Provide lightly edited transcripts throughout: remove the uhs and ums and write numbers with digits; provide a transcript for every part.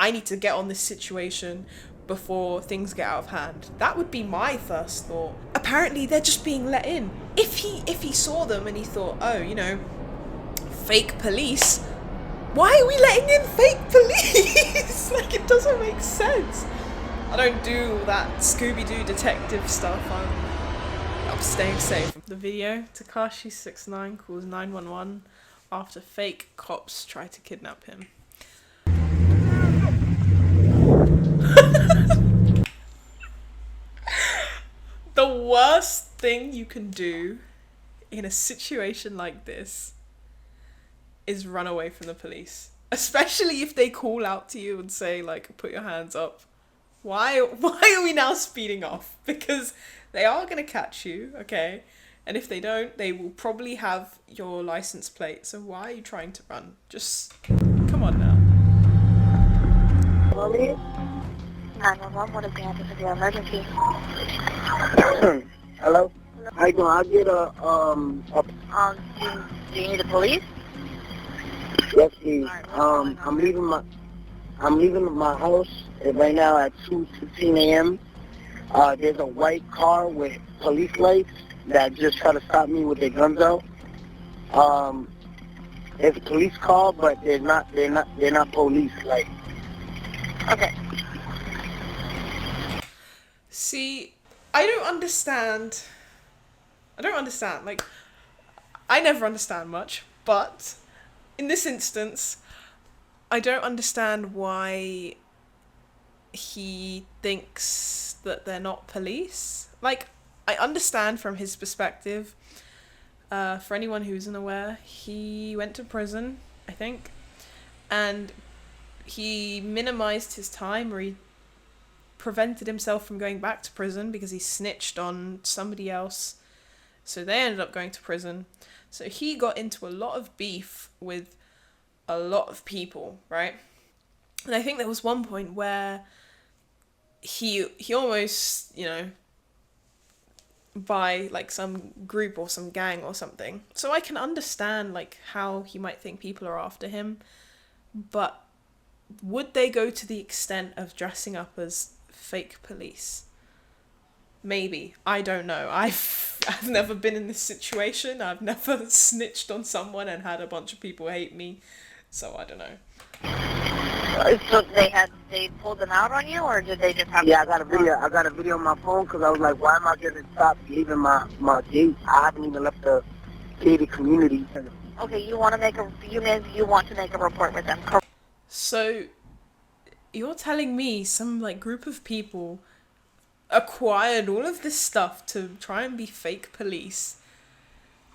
I need to get on this situation before things get out of hand. That would be my first thought. Apparently they're just being let in. If he saw them and he thought, oh, you know, fake police, why are we letting in fake police? Like, it doesn't make sense. I don't do that Scooby-Doo detective stuff. I'm staying safe. The video, Tekashi 6ix9ine calls 911 after fake cops try to kidnap him. The worst thing you can do in a situation like this is run away from the police. Especially if they call out to you and say, like, put your hands up. Why are we now speeding off? Because they are going to catch you, okay? And if they don't, they will probably have your license plate. So why are you trying to run? Just come on now. 911, what is the address of your emergency? Hello? How you doing? I get Do you need the police? yes, please. Alright, what's going on? I'm leaving my house right now at 2:15 a.m. There's a white car with police lights that just try to stop me with their guns out. It's a police car, but they're not police. Like, Okay. See, I don't understand. Like, I never understand much, but in this instance, I don't understand why he thinks that they're not police. Like, I understand from his perspective. For anyone who isn't aware, he went to prison, I think, and he minimized his time, or he prevented himself from going back to prison because he snitched on somebody else. So they ended up going to prison. So he got into a lot of beef with a lot of people, right? And I think there was one point where he almost, you know, by like some group or some gang or something. So I can understand like how he might think people are after him, but would they go to the extent of dressing up as fake police? Maybe. I don't know. I've never been in this situation. I've never snitched on someone and had a bunch of people hate me. So I don't know. So they pulled them out on you, or did they just have? yeah, I got a video on my phone because I was like, why am I getting stopped leaving my gate? I haven't even left the gated community. Okay, you want to make a report with them? So you're telling me some like group of people acquired all of this stuff to try and be fake police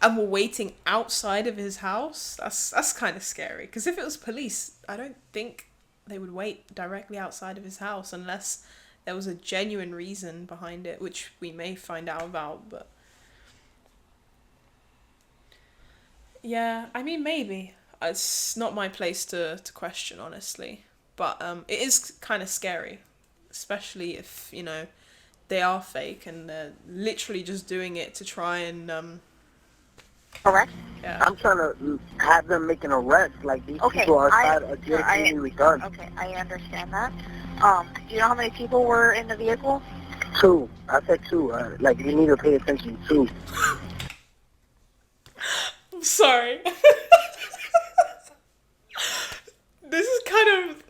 and were waiting outside of his house? That's kind of scary, because if it was police, I don't think they would wait directly outside of his house unless there was a genuine reason behind it, which we may find out about. But yeah, I mean, maybe it's not my place to question, honestly, but it is kind of scary, especially if, you know, they are fake and they're literally just doing it to try and Correct. yeah. I'm trying to have them make an arrest. Like, these people are outside a gated community with guns. Okay, I understand that. Do you know how many people were in the vehicle? 2. I said 2. Like, you need to pay attention. 2. I'm sorry. This is kind of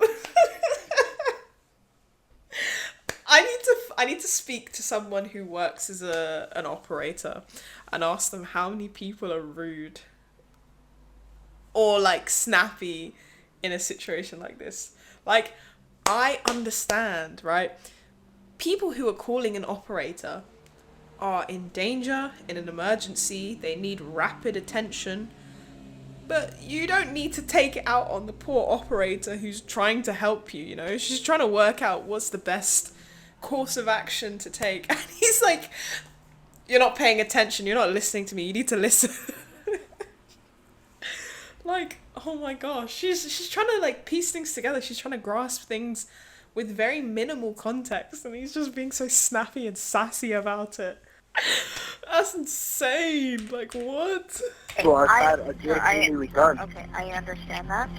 I need to speak to someone who works as an operator and ask them how many people are rude or like snappy in a situation like this. Like, I understand, right? People who are calling an operator are in danger, in an emergency, they need rapid attention. But you don't need to take it out on the poor operator who's trying to help you, you know? She's trying to work out what's the best course of action to take. And he's like, you're not paying attention, you're not listening to me, you need to listen. Like, oh my gosh. She's trying to like piece things together. She's trying to grasp things with very minimal context, and he's just being so snappy and sassy about it. That's insane. Like, what? People are outside a gated community with guns. Okay, I understand that.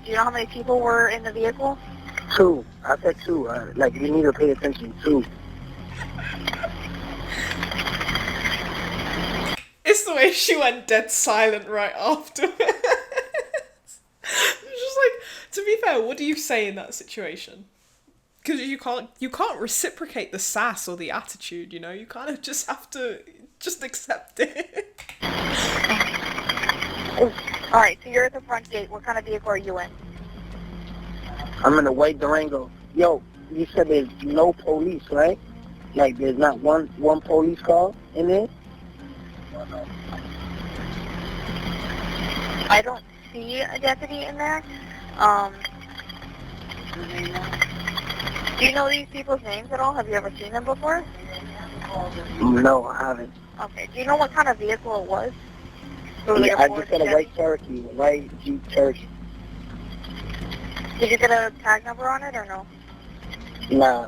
Do you know how many people were in the vehicle? Two. I said two. Like, you need to pay attention. Two. It's the way she went dead silent right afterwards. Just like, to be fair, what do you say in that situation? Because you can't reciprocate the sass or the attitude, you know? You kind of just have to just accept it. Alright, so you're at the front gate. What kind of vehicle are you in? I'm in a white Durango. Yo, you said there's no police, right? Like, there's not one police car in there? I don't see a deputy in there. Do you know these people's names at all? Have you ever seen them before? No, I haven't. Okay. Do you know what kind of vehicle it was? It was Yeah, like I Ford just got a Chevy? white Cherokee, a white Jeep Cherokee. Did you get a tag number on it or no? Nah,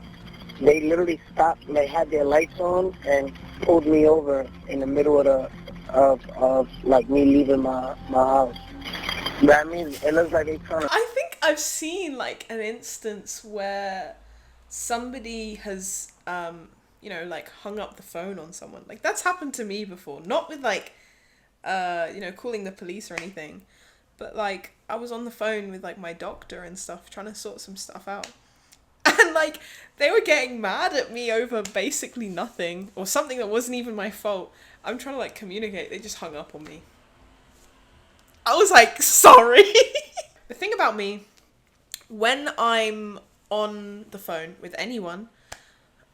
they literally stopped, they had their lights on and pulled me over in the middle of like me leaving my house. That means it looks like they trying to. I think I've seen like an instance where somebody has, like hung up the phone on someone. Like that's happened to me before. Not with like, calling the police or anything, but like I was on the phone with like my doctor and stuff, trying to sort some stuff out. And like they were getting mad at me over basically nothing or something that wasn't even my fault. I'm trying to like communicate. They just hung up on me. I was like, sorry. The thing about me, when I'm on the phone with anyone,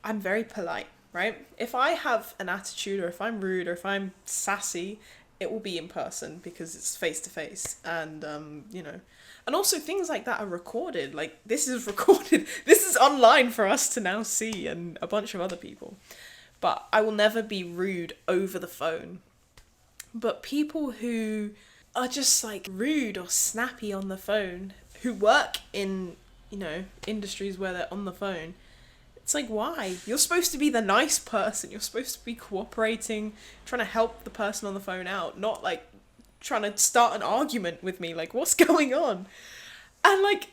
I'm very polite, right? If I have an attitude or if I'm rude or if I'm sassy, it will be in person because it's face to face. And, and also things like that are recorded. Like, this is recorded. This is online for us to now see and a bunch of other people. But I will never be rude over the phone. But people who are just like rude or snappy on the phone, who work in, industries where they're on the phone, it's like, why? You're supposed to be the nice person. You're supposed to be cooperating, trying to help the person on the phone out, not like trying to start an argument with me. Like, what's going on? And like,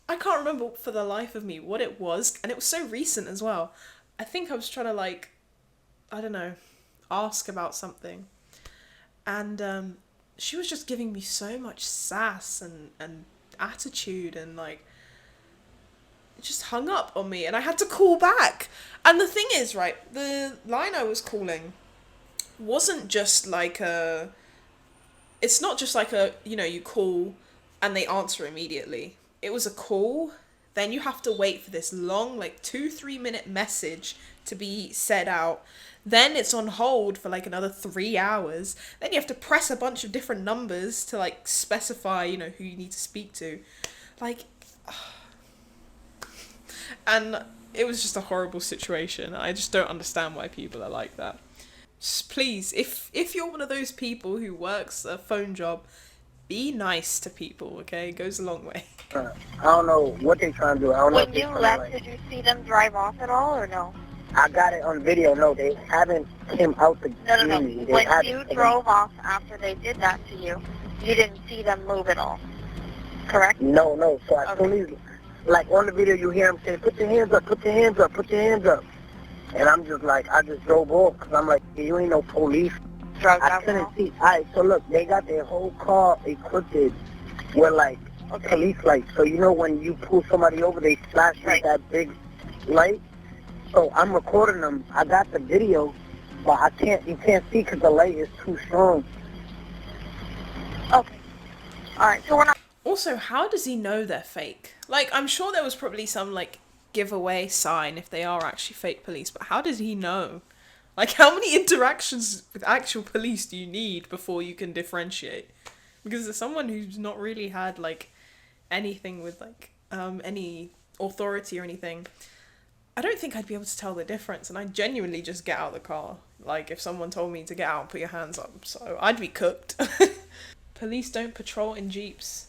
I can't remember for the life of me what it was. And it was so recent as well. I think I was trying to like, I don't know, ask about something. And she was just giving me so much sass and attitude and like just hung up on me and I had to call back. And the thing is, right, the line I was calling wasn't just like it's not just like you call and they answer immediately. It was a call, then you have to wait for this long, like 2-3 minute message to be said out. Then it's on hold for like another 3 hours. Then you have to press a bunch of different numbers to like specify, who you need to speak to. Like, and it was just a horrible situation. I just don't understand why people are like that. Just please, if you're one of those people who works a phone job, be nice to people, okay? It goes a long way. I don't know what they trying to do. I don't know if When they you trying to, left, like, did you see them drive off at all or no? I got it on video. No, they haven't came out the No. community. They When haven't. you drove off after they did that to you, you didn't see them move at all, correct? No. So as soon as, like on the video, you hear them say, "Put your hands up, put your hands up, put your hands up," and I'm just like, I just drove off because I'm like, you ain't no police. Drugged I alcohol? couldn't see. Alright, so look, they got their whole car equipped with like police lights. So when you pull somebody over, they flash with that big light. So I'm recording them. I got the video, but you can't see because the light is too strong. Okay. Alright, so we're not... Also, how does he know they're fake? Like, I'm sure there was probably some, like, giveaway sign if they are actually fake police, but how does he know? Like, how many interactions with actual police do you need before you can differentiate? Because as someone who's not really had, like, anything with, like, any authority or anything, I don't think I'd be able to tell the difference, and I'd genuinely just get out of the car. Like, if someone told me to get out and put your hands up, so I'd be cooked. Police don't patrol in jeeps.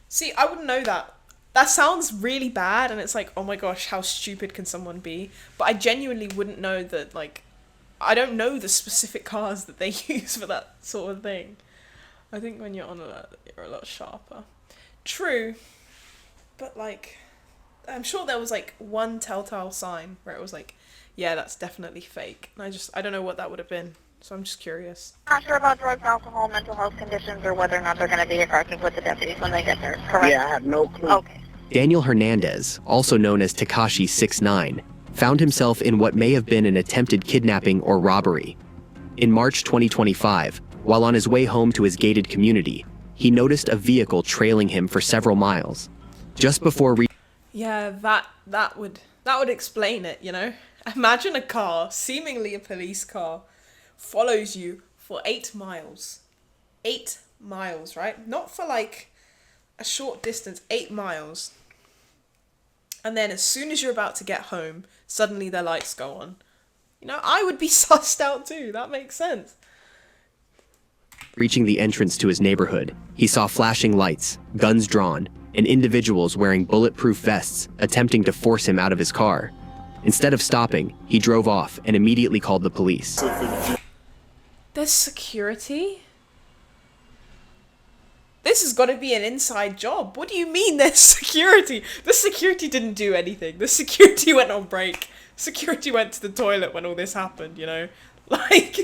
See, I wouldn't know that. That sounds really bad, and it's like, oh my gosh, how stupid can someone be? But I genuinely wouldn't know that, like, I don't know the specific cars that they use for that sort of thing. I think when you're on alert, you're a lot sharper. True, but like, I'm sure there was like one telltale sign where it was like, yeah, that's definitely fake. And I don't know what that would have been. So I'm just curious. Not sure about drugs, alcohol, mental health conditions, or whether or not they're going to be aggressive with the deputies when they get there, correct? Yeah, I have no clue. Okay. Daniel Hernandez, also known as Tekashi 6ix9ine, found himself in what may have been an attempted kidnapping or robbery. In March 2025, while on his way home to his gated community, he noticed a vehicle trailing him for several miles. Just before Yeah, that would explain it, you know? Imagine a car, seemingly a police car, follows you for 8 miles. 8 miles, right? Not for like a short distance, 8 miles. And then as soon as you're about to get home, suddenly their lights go on. You know, I would be sussed out too. That makes sense. reaching the entrance to his neighborhood, he saw flashing lights, guns drawn, and individuals wearing bulletproof vests attempting to force him out of his car. Instead of stopping, he drove off and immediately called the police. There's security? This has got to be an inside job. What do you mean there's security? The security didn't do anything. The security went on break. Security went to the toilet when all this happened, you know? Like,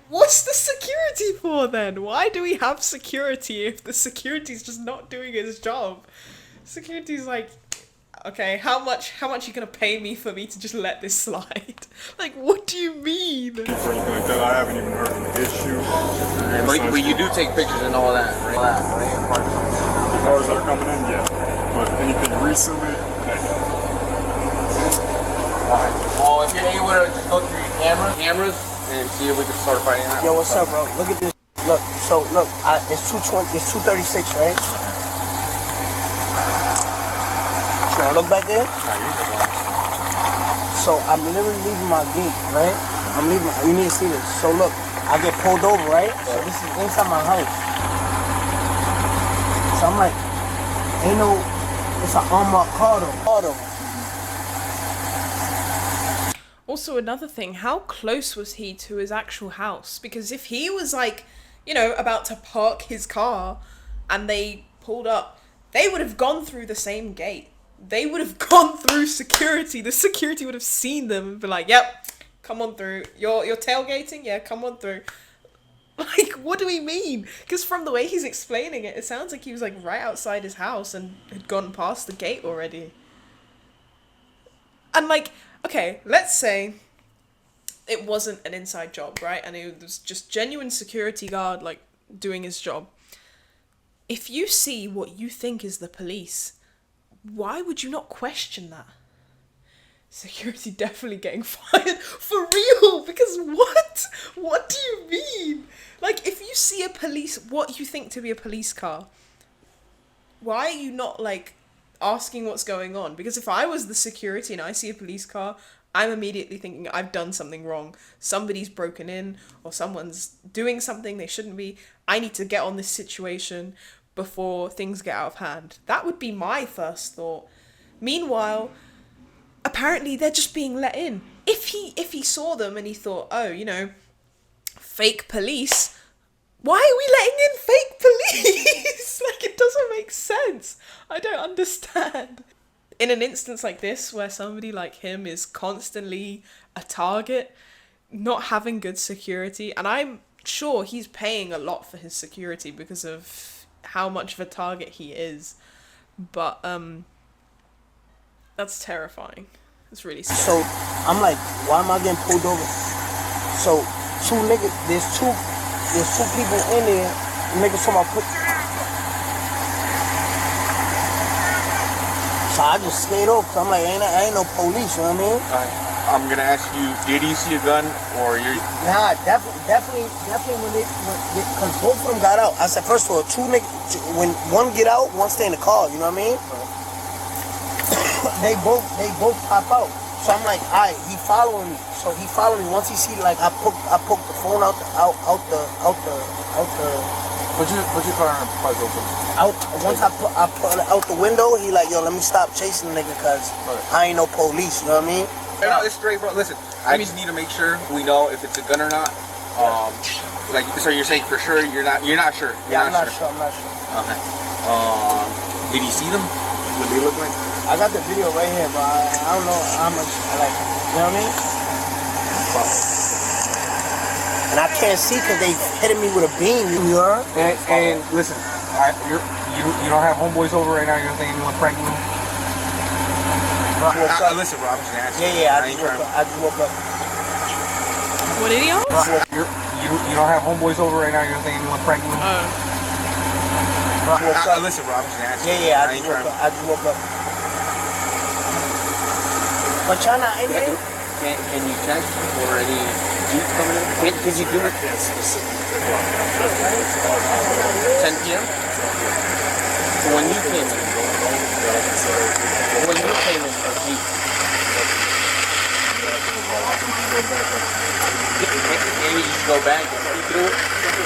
what's the security for then? Why do we have security if the security's just not doing its job? Security's like, okay, how much are you gonna pay me for me to just let this slide? Like, what do you mean? Or anything like that, I haven't even heard of an issue. But you do take pictures and all that, right? The cars that are coming in, yeah. But anything recently, Well, if you're able to go through your cameras, and see if we can start finding out. Yo, what's up, bro? Look at this. Look, so look, it's 220, it's 236, right? So I look back there. So I'm literally leaving my gate, right? I'm leaving. You need to see this. So look, I get pulled over, right? So this is inside my house. So I'm like, ain't no, it's an unmarked car though. Also, another thing, how close was he to his actual house? Because if he was like, you know, about to park his car and they pulled up, they would have gone through the same gate. They would have gone through security. The security would have seen them and be like, yep, come on through. You're tailgating? Yeah, come on through. Like, what do we mean? Because from the way he's explaining it, it sounds like he was like right outside his house and had gone past the gate already. And like, okay, let's say it wasn't an inside job, right? And it was just genuine security guard, like, doing his job. If you see what you think is the police, why would you not question that? Security definitely getting fired. For real? Because what? What do you mean? Like, if you see a police, what you think to be a police car, why are you not, like, asking what's going on? Because if I was the security and I see a police car, I'm immediately thinking I've done something wrong. Somebody's broken in or someone's doing something they shouldn't be. I need to get on this situation before things get out of hand. That would be my first thought. Meanwhile, apparently they're just being let in. If he saw them and he thought, oh, you know, fake police, why are we letting in fake police? Like, it doesn't make sense. I don't understand. In an instance like this, where somebody like him is constantly a target, not having good security, and I'm sure he's paying a lot for his security because of how much of a target he is, but that's terrifying. It's really scary. So I'm like, why am I getting pulled over? So there's two people in there. Niggas told me so I just stayed over, cause I'm like, I ain't no police, you know what I mean? I'm gonna ask you, did he see a gun, or you're... Nah, definitely cause both of them got out. I said, first of all, when one get out, one stay in the car, you know what I mean? They both pop out. So I'm like, alright, he following me. So he followed me. Once he see, like, I poked the phone out the Put your car on the open. Once I put it out the window, he like, yo, let me stop chasing the nigga, cause I ain't no police, you know what I mean? No, it's straight, bro. Listen, I just need to make sure we know if it's a gun or not. Like, so you're saying for sure you're not sure. I'm not sure. Okay. Did he see them? What they look like? I got the video right here, but I don't know how much, like, you know what I mean? And I can't see because they hitting me with a beam, you heard? And listen, you don't have homeboys over right now. You're saying you want to prank me? Listen, bro, I'm just asking. Yeah, I just woke up. What did he ask? You don't have homeboys over right now. You're saying you want to prank me? Listen, bro, I'm just asking. Yeah, I just woke up. But y'all not in there? Can you check for any Jeep coming in? Could you do it? 10 p.m. When you came in. When you came in for Jeep. Maybe you should go back and see through it.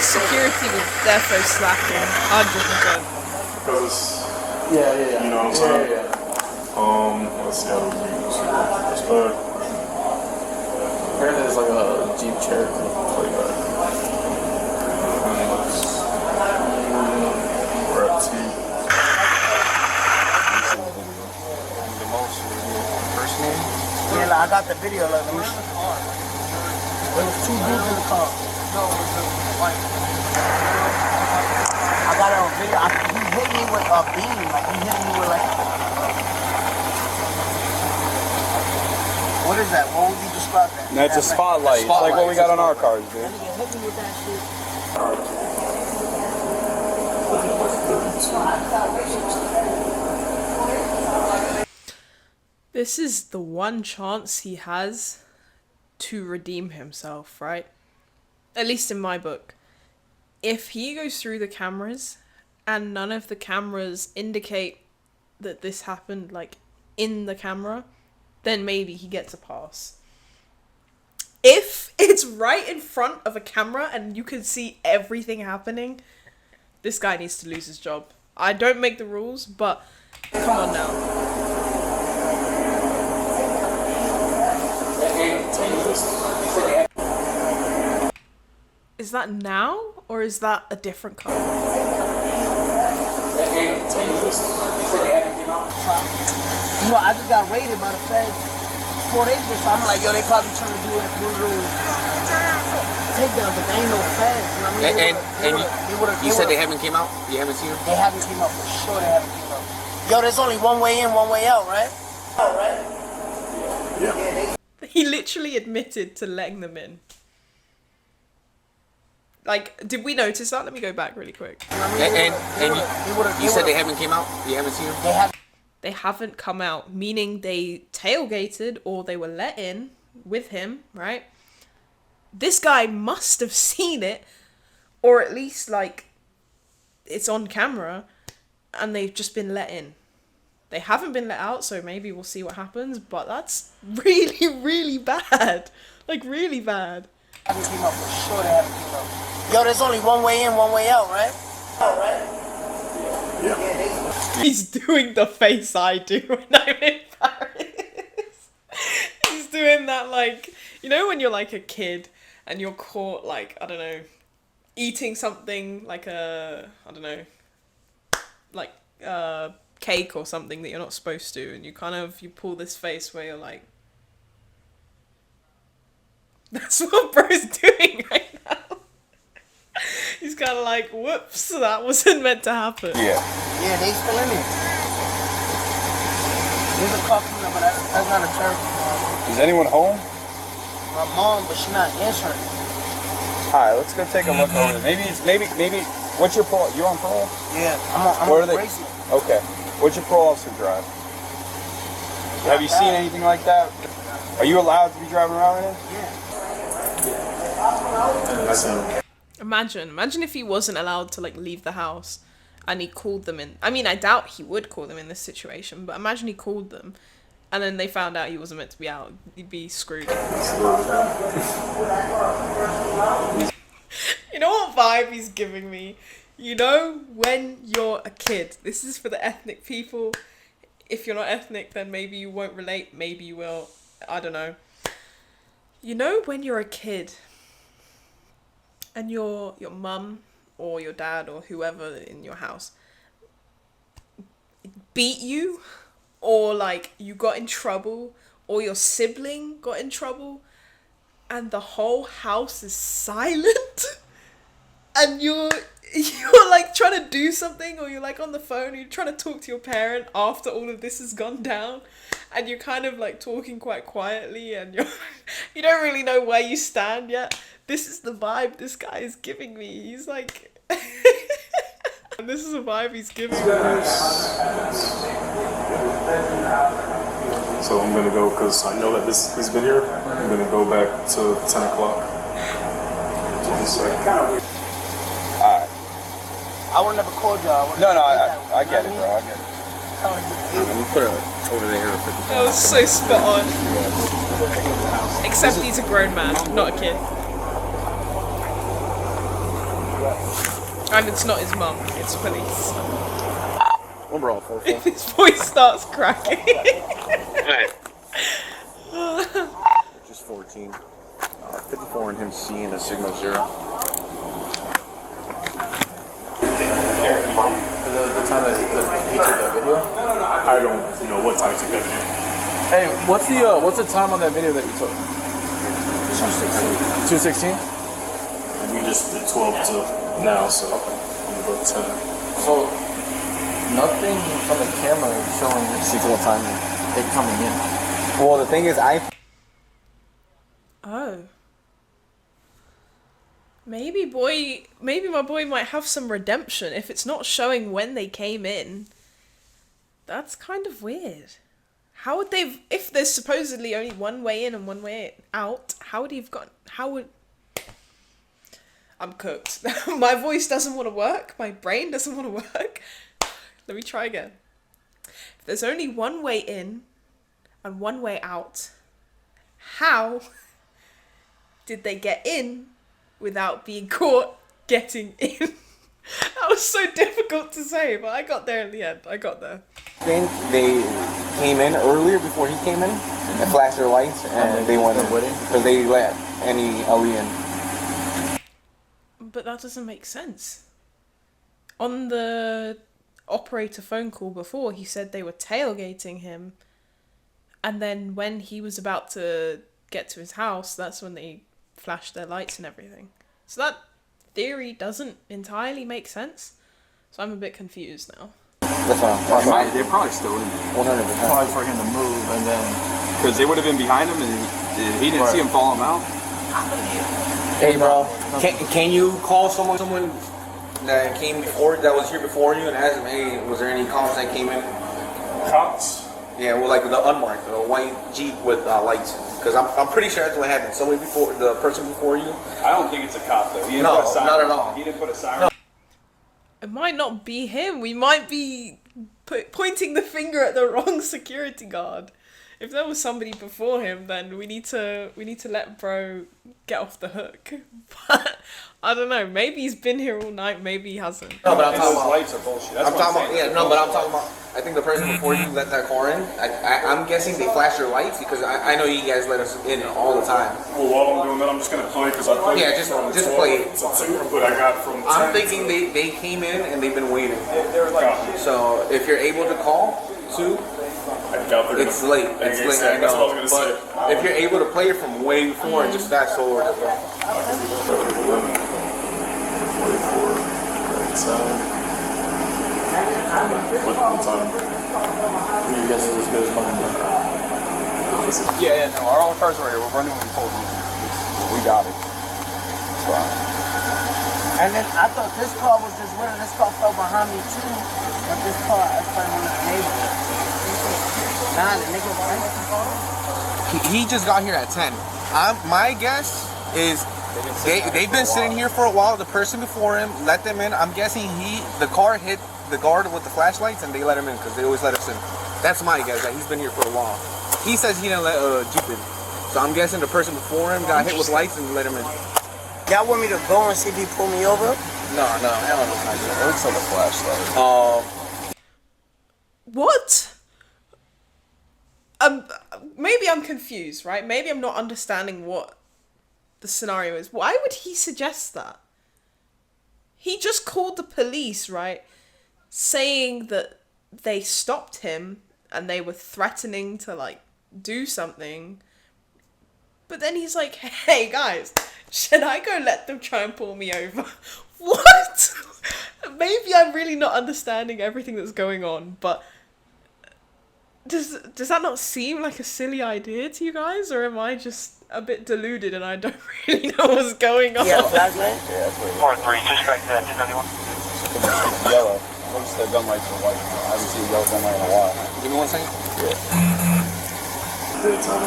Security was defo slacking, 100%. Because it's, you know what I'm saying? Let's see how we use it. Apparently there's like a Jeep Cherokee playback. We're at T. The most personal. Yeah, like, I got the video. Like, let me see. There was 2 dudes in the car. I got it on video. He hit me with a beam. Like, he hit me with like... What is that? What would you describe that? That's a spotlight. It's like what we got on our cars, dude. That nigga hit me with that shit. This is the one chance he has to redeem himself, right? At least in my book. If he goes through the cameras and none of the cameras indicate that this happened, like, in the camera, then maybe he gets a pass. If it's right in front of a camera and you can see everything happening, this guy needs to lose his job. I don't make the rules, but come on now. Is that now, or is that a different car? You know, I just got raided by the feds 4 days ago, so I'm like, yo, they probably trying to do it through takedown, but they ain't no feds, you know what I mean? You said they haven't came out? You haven't seen them? They haven't came out, for sure they haven't came out. Yo, there's only one way in, one way out, right? Yeah. He literally admitted to letting them in. Like, did we notice that? Let me go back really quick. You said they haven't came out? You haven't seen them? They haven't come out, meaning they tailgated or they were let in with him, right? This guy must have seen it, or at least, like, it's on camera, and they've just been let in. They haven't been let out, so maybe we'll see what happens, but that's really, really bad. Like, really bad. Haven't came out, for sure they haven't came out. Yo, there's only one way in, one way out, right? Yeah. He's doing the face I do when I'm in Paris. He's doing that, like, you know when you're like a kid and you're caught, like, I don't know, eating something like cake or something that you're not supposed to, and you pull this face where you're like, that's what bro's doing right now. He's kind of like, whoops, that wasn't meant to happen. Yeah. Yeah, they still in it. There's a car coming up, but that's not a church. Is anyone home? My mom, but she's not answering. Alright, let's go take a look over there. Maybe, what's your parole? You on parole? Yeah, I'm Where on are they? bracelet. Okay. What's your parole officer drive? Have you seen anything like that? Are you allowed to be driving around in it? Yeah. Imagine if he wasn't allowed to, like, leave the house and he called them in. I mean, I doubt he would call them in this situation, but imagine he called them and then they found out he wasn't meant to be out. He'd be screwed. You know what vibe he's giving me? You know, when you're a kid, this is for the ethnic people. If you're not ethnic, then maybe you won't relate, maybe you will. I don't know. You know when you're a kid and your mum or your dad or whoever in your house beat you, or like you got in trouble, or your sibling got in trouble, and the whole house is silent, and you're like trying to do something, or you're like on the phone, or you're trying to talk to your parent after all of this has gone down, and you're kind of like talking quite quietly, and you don't really know where you stand yet. This is the vibe this guy is giving me. He's like and this is a vibe he's giving me. So I'm gonna go because I know that he's been here. I'm gonna go back to 10 o'clock. I would never called y'all. No, I get it, bro. I get it. Let me put it over there. That was so spot on. Except he's a grown man, not a kid. And it's not his mum, it's police. Overall, 4-4. If his voice starts cracking. Just 14. 54 and him C and a sigma 0. The time that he took that video? I don't know what time he took that video. Hey, what's the time on that video that you took? 2:16. 2:16? And we just did 12 to now, so I'm gonna go to 10. So nothing from the camera showing Sequel time. it coming in. Well, the thing is, Oh. Maybe my boy might have some redemption if it's not showing when they came in. That's kind of weird. How would they've, if there's supposedly only one way in and one way out, I'm cooked. My voice doesn't want to work. My brain doesn't want to work. Let me try again. If there's only one way in and one way out, how did they get in without being caught getting in? That was so difficult to say, but I got there in the end. I got there. I think they came in earlier before he came in and flashed their lights, and they went in because they let any Ali in. But that doesn't make sense. On the operator phone call before, he said they were tailgating him, and then when he was about to get to his house, that's when they flashed their lights and everything. So that theory doesn't entirely make sense. So I'm a bit confused now. That's what I'm They're probably still in there. 100%. Probably for him to move and then. Because they would have been behind him and he didn't see him follow him out. Hey, bro, can you call someone that came before, that was here before you, and ask them, hey, was there any cops that came in? Cops? Yeah, well, like the unmarked, the white Jeep with lights. Because I'm pretty sure that's what happened. Somebody before, the person before you. I don't think it's a cop though. He didn't No, put a siren. not at all. He didn't put a siren. It might not be him. We might be pointing the finger at the wrong security guard. If there was somebody before him, then we need to let bro get off the hook. But I don't know. Maybe he's been here all night. Maybe he hasn't. No, but I'm talking Those about. lights are bullshit. That's I'm what talking about. saying. Yeah, no, but I'm talking about. I think the person before you let that car in. I'm guessing they flashed their lights because I know you guys let us in all the time. Well, while I'm doing that, I'm just gonna play because I played. Yeah, just play it. To 2, but I got from 10 I'm thinking they came in and they've been waiting. Copy. So if you're able to call too, I doubt they're it's late. It's late. I That's know. what I was gonna But say. if you're able to play it from way before, just fast forward as well. 44. What time? You guys are as good as mine. Yeah, no, our own cars are here. We're running when we pulled them. We got it. And then I thought this car was just winning. This car fell behind me too. But this car, I found one of the neighbors. Nah, the nigga was He just got here at 10. My guess is they've been sitting here for a while. The person before him let them in. I'm guessing the car hit the guard with the flashlights and they let him in because they always let us in. That's my guess, that he's been here for a while. He says he didn't let Jeep in. So I'm guessing the person before him got hit with lights and let him in. Y'all want me to go and see if he pull me over? No, hell no. It looks like a flashlight. What? Maybe I'm confused, right? Maybe I'm not understanding what the scenario is. Why would he suggest that? He just called the police, right? Saying that they stopped him and they were threatening to like do something. But then he's like, hey guys, should I go let them try and pull me over? What? Maybe I'm really not understanding everything that's going on, but does that not seem like a silly idea to you guys? Or am I just a bit deluded and I don't really know what's going on? Yeah, flashlight? Yeah, that's what it is. 4-3, just back to that 291. It's yellow. Most of the gun lights are white. I haven't seen a yellow gun light in a while. Give me 1 second.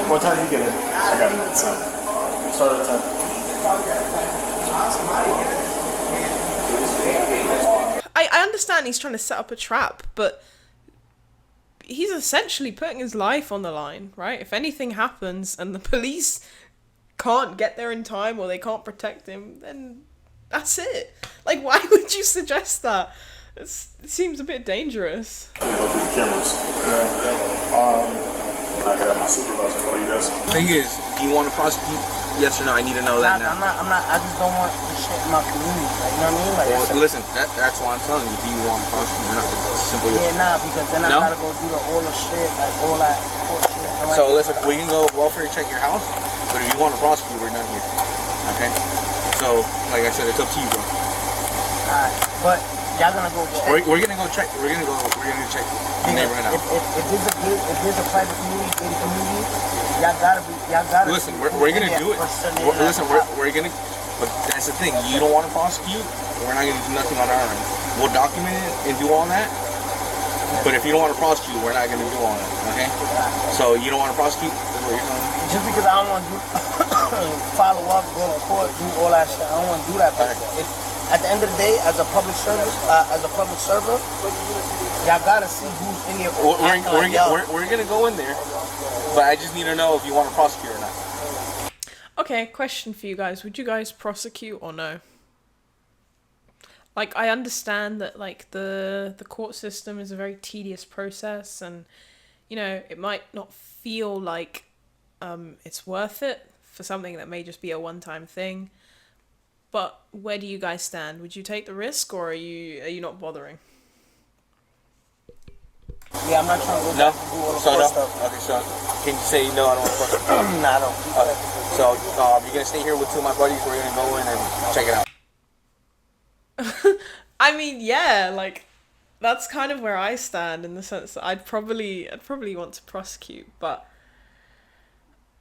What time did you get in? I got in at 7. Started at 10. I understand he's trying to set up a trap, but he's essentially putting his life on the line, right? If anything happens and the police can't get there in time or they can't protect him, then that's it. Like, why would you suggest that? It seems a bit dangerous. Go through the cameras. I got my supervisor call you guys. Thing is, do you want to prosecute? Yes or no? I need to know that now. I'm not, I just don't want this shit in my community. Like, you know what I mean? Like, Well, listen, that's why I'm telling you. Do you want to prosecute or not? It's simple. yeah, nah, because then No? I gotta go do all the shit, like all that court shit. I'm like, So listen, we can go welfare check your house, but if you want to prosecute, we're not here. Okay? So, like I said, it's up to you, bro. alright, but y'all gonna go check. We're gonna go check. We're gonna check the neighborhood house. If there's a private community, gated community, y'all gotta. Listen, we're gonna do it. Listen, we're gonna. But that's the thing. You don't want to prosecute. We're not gonna do nothing on our end. We'll document it and do all that. But if you don't want to prosecute, we're not gonna do all that. Okay? So you don't want to prosecute? That's what you're telling me? Just because I don't want to follow up, go to court, do all that shit, I don't want to do that. But if, at the end of the day, as a public server, y'all gotta see who's in here. We're gonna go in there, but I just need to know if you want to prosecute or not. Okay, question for you guys. Would you guys prosecute or no? Like, I understand that, like, the court system is a very tedious process and, you know, it might not feel like it's worth it for something that may just be a one-time thing. But where do you guys stand? Would you take the risk or are you not bothering? Yeah, I'm not trying to go No? back and do all the So court no? stuff. Okay, so can you say no, I don't want to prosecute? Nah, I don't. Okay. So you're gonna stay here with two of my buddies. We're gonna go in and check it out. I mean, yeah, like, that's kind of where I stand in the sense that I'd probably want to prosecute, but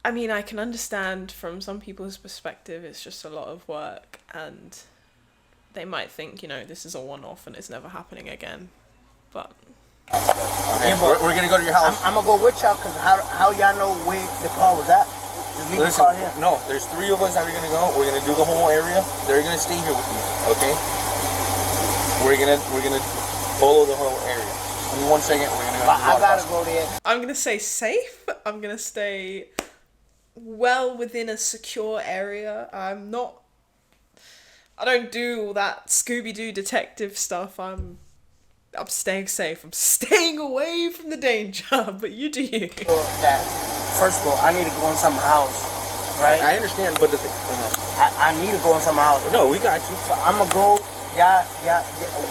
I mean, I can understand from some people's perspective it's just a lot of work and they might think, you know, this is a one-off and it's never happening again, but... Okay, Yeah, but we're gonna go to your house. I'm gonna go with y'all because how y'all know where the car was at? Just leave the Listen, car here. no, there's 3 of us that are gonna go. We're gonna do the whole area. They're gonna stay here with you, okay? We're gonna follow the whole area. Give me 1 second. We're gonna go. But I gotta go there. I'm gonna say safe. I'm gonna stay well within a secure area. I don't do all that Scooby-Doo detective stuff. I'm staying safe. I'm staying away from the danger. But you do you. That first of all, I need to go in some house, right? I understand, but the thing. I need to go in some house. No, we got you. So I'm gonna go. Yeah.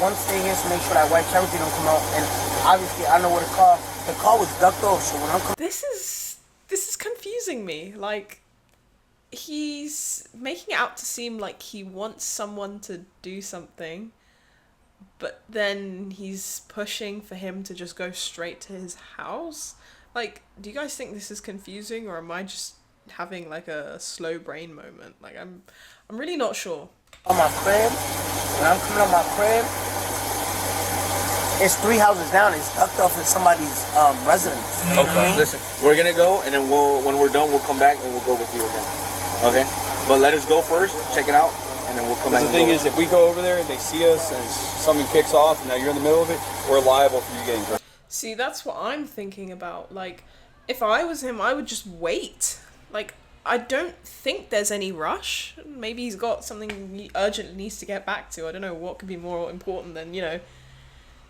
One stay here to make sure that white Cherokee don't come out. And obviously, I know where the car was ducked off. So when I'm coming. This is confusing me. Like, he's making it out to seem like he wants someone to do something, but then he's pushing for him to just go straight to his house. Like, do you guys think this is confusing, or am I just having like a slow brain moment? Like, I'm really not sure. On my crib, when I'm coming on my crib, it's 3 houses down. It's ducked off in somebody's residence. Okay. Listen, we're gonna go, and then when we're done, we'll come back and we'll go with you again. Okay. But let us go first, check it out, and then we'll come back. The thing is, if we go over there and they see us and something kicks off and now you're in the middle of it, we're liable for you getting hurt. See, that's what I'm thinking about. Like, if I was him, I would just wait. Like, I don't think there's any rush. Maybe he's got something he urgently needs to get back to. I don't know what could be more important than, you know,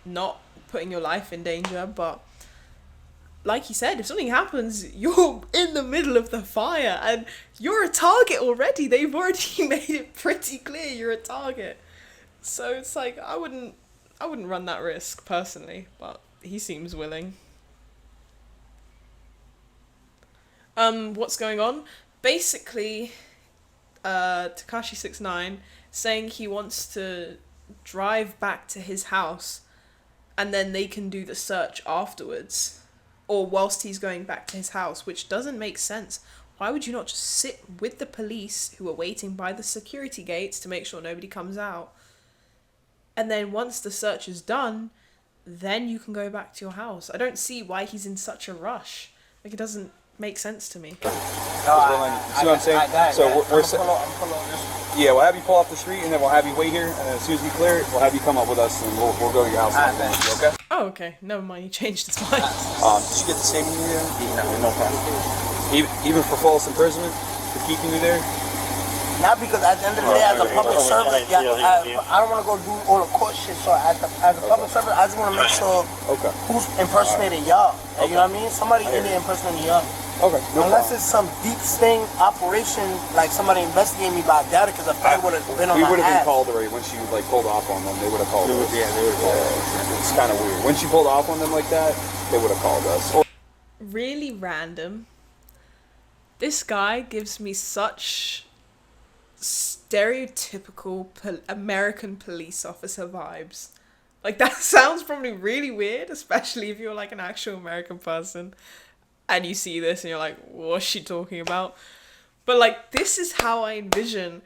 not putting your life in danger. But like he said, if something happens, you're in the middle of the fire and you're a target already. They've already made it pretty clear you're a target. So it's like, I wouldn't run that risk personally, but he seems willing. What's going on? Basically, Tekashi 6ix9ine saying he wants to drive back to his house and then they can do the search afterwards. Or whilst he's going back to his house, which doesn't make sense. Why would you not just sit with the police who are waiting by the security gates to make sure nobody comes out? And then once the search is done, then you can go back to your house. I don't see why he's in such a rush. Like, it doesn't make sense to me. See what I'm saying? Yeah, we'll have you pull off the street, and then we'll have you wait here, and then as soon as we clear it, we'll have you come up with us, and we'll go to your house. Okay? Oh, okay. Never mind. He changed his mind. Did you get the same email? No problem. Even for false imprisonment, for keeping you there? Not because at the end of the day, as a public servant, I don't want to go do all the court shit. So as a public servant, I just want to make sure who's impersonating y'all. You know what I mean? Somebody in there impersonating y'all. Okay. Unless it's some deep sting operation, like somebody investigating me, but I doubt it because the fight would have been on my ass. We would have been called already once you like pulled off on them. They would have called us. Yeah, they would have called us. It's kind of weird. Once you pulled off on them like that, they would have called us. Really random. This guy gives me such stereotypical American police officer vibes. Like, that sounds probably really weird, especially if you're like an actual American person and you see this and you're like, what's she talking about? But like, this is how I envision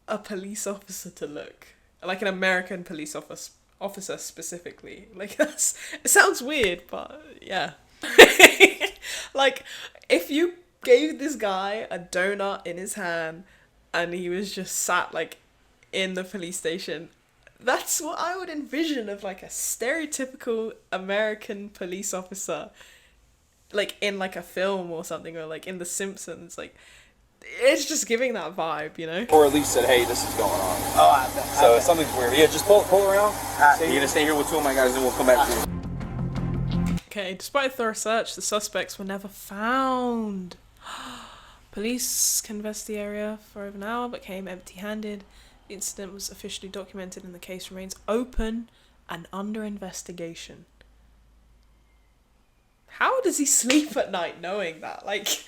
a police officer to look. Like an American police officer specifically. Like, it sounds weird, but yeah. Like, if you gave this guy a donut in his hand and he was just sat like in the police station, that's what I would envision of like a stereotypical American police officer, like in like a film or something, or like in The Simpsons. Like, it's just giving that vibe, you know? Or at least said, hey, this is going on. Oh, I bet. So something's weird. Yeah, just pull around. You're gonna stay here with two of my guys, and we'll come back to you. Okay, despite a thorough search, the suspects were never found. Police canvassed the area for over an hour but came empty-handed. The incident was officially documented and the case remains open and under investigation. How does he sleep at night knowing that? Like,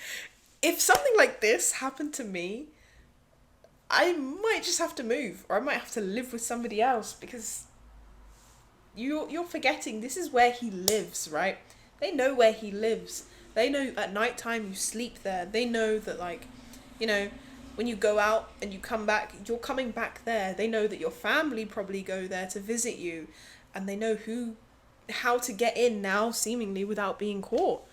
if something like this happened to me, I might just have to move, or I might have to live with somebody else, because you're forgetting this is where he lives, right? They know where he lives. They know at night time you sleep there. They know that, like, you know, when you go out and you come back, you're coming back there. They know that your family probably go there to visit you, and they know how to get in now, seemingly without being caught,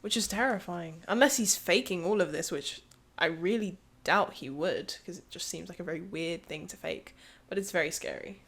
which is terrifying. Unless he's faking all of this, which I really doubt he would, because it just seems like a very weird thing to fake, but it's very scary.